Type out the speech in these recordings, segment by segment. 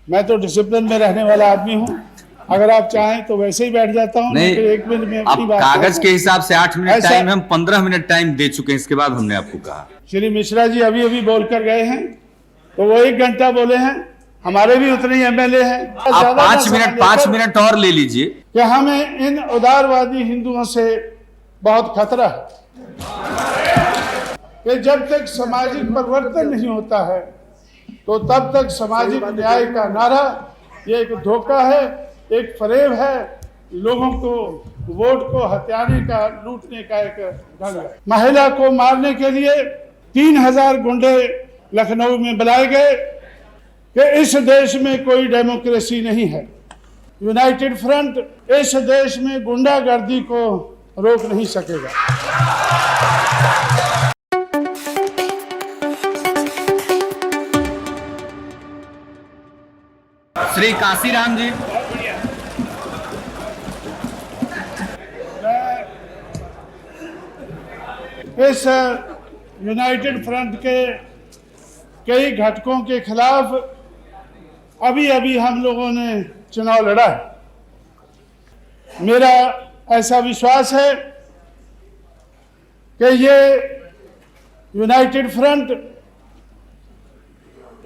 मैं तो डिसिप्लिन में रहने वाला आदमी हूँ। अगर आप चाहें तो वैसे ही बैठ जाता हूँ। नहीं, 1 मिनट में आप कागज के हिसाब से 8 मिनट टाइम, हम 15 मिनट टाइम दे चुके हैं। इसके बाद हमने आपको कहा। श्री मिश्रा जी अभी अभी बोल कर गए हैं, तो वो 1 घंटा बोले हैं। हमारे भी उतने ही एमएलए हैं। आप 5 मिनट और ले लीजिए। कि हमें इन उदारवादी हिंदुओं से बहुत खतरा है कि जब तक सामाजिक परिवर्तन नहीं होता है तो तब तक सामाजिक न्याय का नारा ये एक धोखा है, एक फरेब है, लोगों को वोट को हथियाने का, लूटने का एक ढंग है। महिला को मारने के लिए 3000 गुंडे लखनऊ में बुलाए गए कि इस देश में कोई डेमोक्रेसी नहीं है। यूनाइटेड फ्रंट इस देश में गुंडागर्दी को रोक नहीं सकेगा। श्री काशीराम जी, इस यूनाइटेड फ्रंट के कई घटकों के खिलाफ अभी अभी हम लोगों ने चुनाव लड़ा है। मेरा ऐसा विश्वास है कि ये यूनाइटेड फ्रंट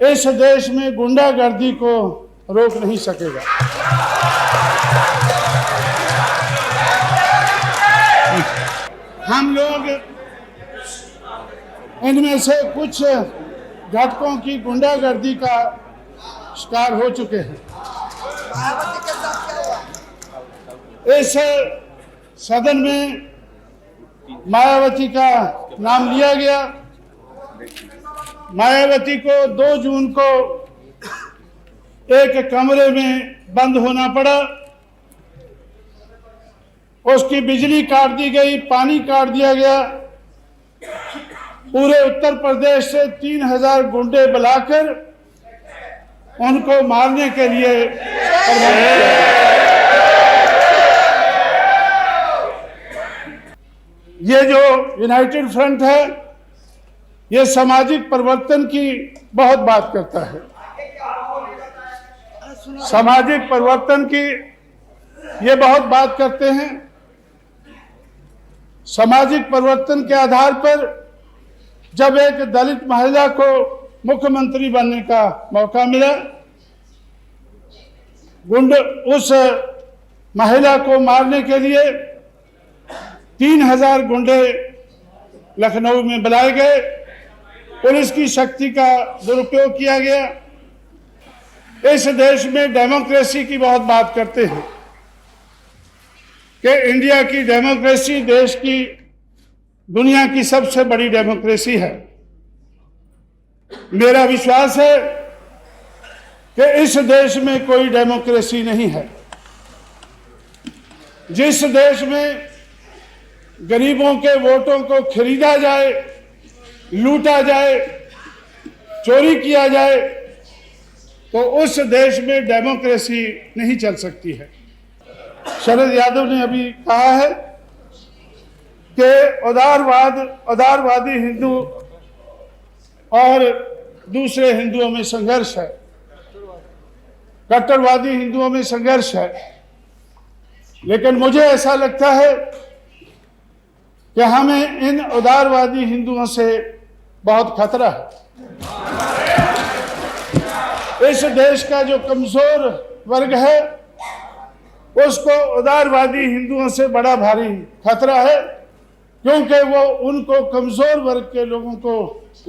इस देश में गुंडागर्दी को रोक नहीं सकेगा। हम लोग इनमें से कुछ घटकों की गुंडागर्दी का शिकार हो चुके हैं। इस सदन में मायावती का नाम लिया गया। मायावती को 2 जून को एक कमरे में बंद होना पड़ा। उसकी बिजली काट दी गई, पानी काट दिया गया। पूरे उत्तर प्रदेश से 3000 गुंडे बुलाकर उनको मारने के लिए ये जो यूनाइटेड फ्रंट है ये सामाजिक परिवर्तन की बहुत बात करता है। सामाजिक परिवर्तन की ये बहुत बात करते हैं। सामाजिक परिवर्तन के आधार पर जब एक दलित महिला को मुख्यमंत्री बनने का मौका मिला, गुंडे उस महिला को मारने के लिए 3000 गुंडे लखनऊ में बुलाए गए। पुलिस की शक्ति का दुरुपयोग किया गया। इस देश में डेमोक्रेसी की बहुत बात करते हैं कि इंडिया की डेमोक्रेसी देश की, दुनिया की सबसे बड़ी डेमोक्रेसी है। मेरा विश्वास है कि इस देश में कोई डेमोक्रेसी नहीं है। जिस देश में गरीबों के वोटों को खरीदा जाए, लूटा जाए, चोरी किया जाए, तो उस देश में डेमोक्रेसी नहीं चल सकती है। शरद यादव ने अभी कहा है कि उदारवादी हिंदू और दूसरे हिंदुओं में संघर्ष है, कट्टरवादी हिंदुओं में संघर्ष है। लेकिन मुझे ऐसा लगता है कि हमें इन उदारवादी हिंदुओं से बहुत खतरा है। इस देश का जो कमजोर वर्ग है उसको उदारवादी हिंदुओं से बड़ा भारी खतरा है, क्योंकि वो उनको कमजोर वर्ग के लोगों को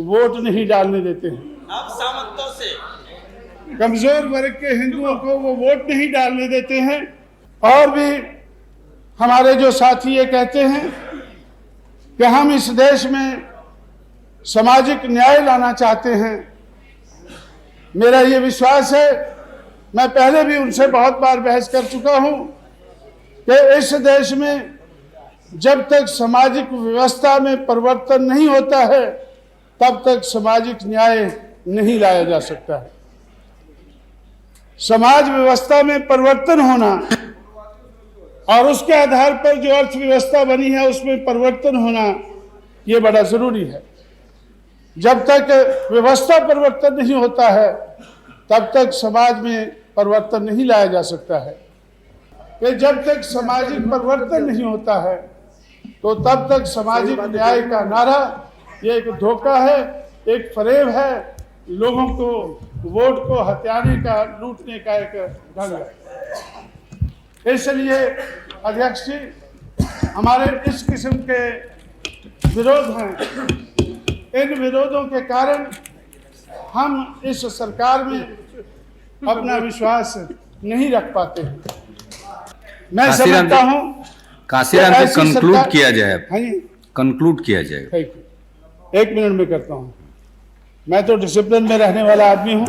वोट नहीं डालने देते हैं। अब सामंतों से कमजोर वर्ग के हिंदुओं को वो वोट नहीं डालने देते हैं। और भी हमारे जो साथी ये कहते हैं कि हम इस देश में सामाजिक न्याय लाना चाहते हैं। मेरा ये विश्वास है, मैं पहले भी उनसे बहुत बार बहस कर चुका हूं कि इस देश में जब तक सामाजिक व्यवस्था में परिवर्तन नहीं होता है तब तक सामाजिक न्याय नहीं लाया जा सकता है। समाज व्यवस्था में परिवर्तन होना और उसके आधार पर जो अर्थव्यवस्था बनी है उसमें परिवर्तन होना ये बड़ा जरूरी है। जब तक व्यवस्था परिवर्तन नहीं होता है तब तक समाज में परिवर्तन नहीं लाया जा सकता है। कि जब तक सामाजिक परिवर्तन नहीं होता है तो तब तक सामाजिक न्याय का नारा ये एक धोखा है, एक फरेब है, लोगों को वोट को हथियाने का, लूटने का एक ढंग है। इसलिए अध्यक्ष जी, हमारे इस किस्म के विरोध हैं। इन विरोधों के कारण हम इस सरकार में अपना विश्वास नहीं रख पाते हैं। मैं समझता हूं काशीराम जी, कंक्लूड किया जाए। हाँ जी, कंक्लूड किया जाएगा। एक मिनट में करता हूं। मैं तो डिसिप्लिन में रहने वाला आदमी हूं।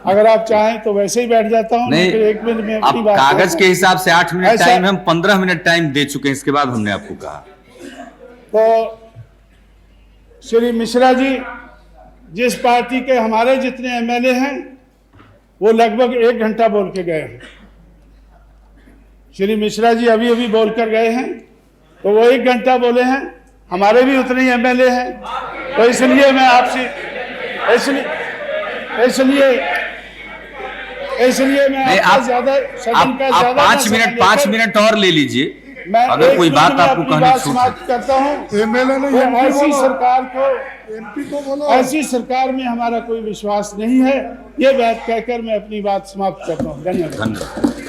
अगर आप चाहें तो वैसे ही बैठ जाता हूं। नहीं, एक मिनट में अपनी बात कागज के हिसाब से 8 मिनट ऐसा- टाइम, हम 15 मिनट टाइम दे चुके हैं, इसके बाद हमने आपको कहा। तो श्री मिश्रा जी, जिस पार्टी के हमारे जितने एमएलए हैं वो लगभग 1 घंटा बोल के गए हैं। श्री मिश्रा जी अभी अभी बोलकर गए हैं, तो वो 1 घंटा बोले हैं। हमारे भी उतने ही एमएलए हैं। तो इसलिए मैं आपसे इसलिए मैं नहीं, आपका आप ज्यादा सदन का आप ज्यादा 5 मिनट और ले लीजिए। मैं अगर कोई एक बात मिनट में आपको अपनी कहनी बात छूट समाप्त करता हूं। एमएलए ने तो एमपी ऐसी बोलो, सरकार को, एमपी को बोलो। ऐसी सरकार में हमारा कोई विश्वास नहीं है। ये बात कहकर मैं अपनी बात समाप्त करता हूं। धन्यवाद। धन्यवाद।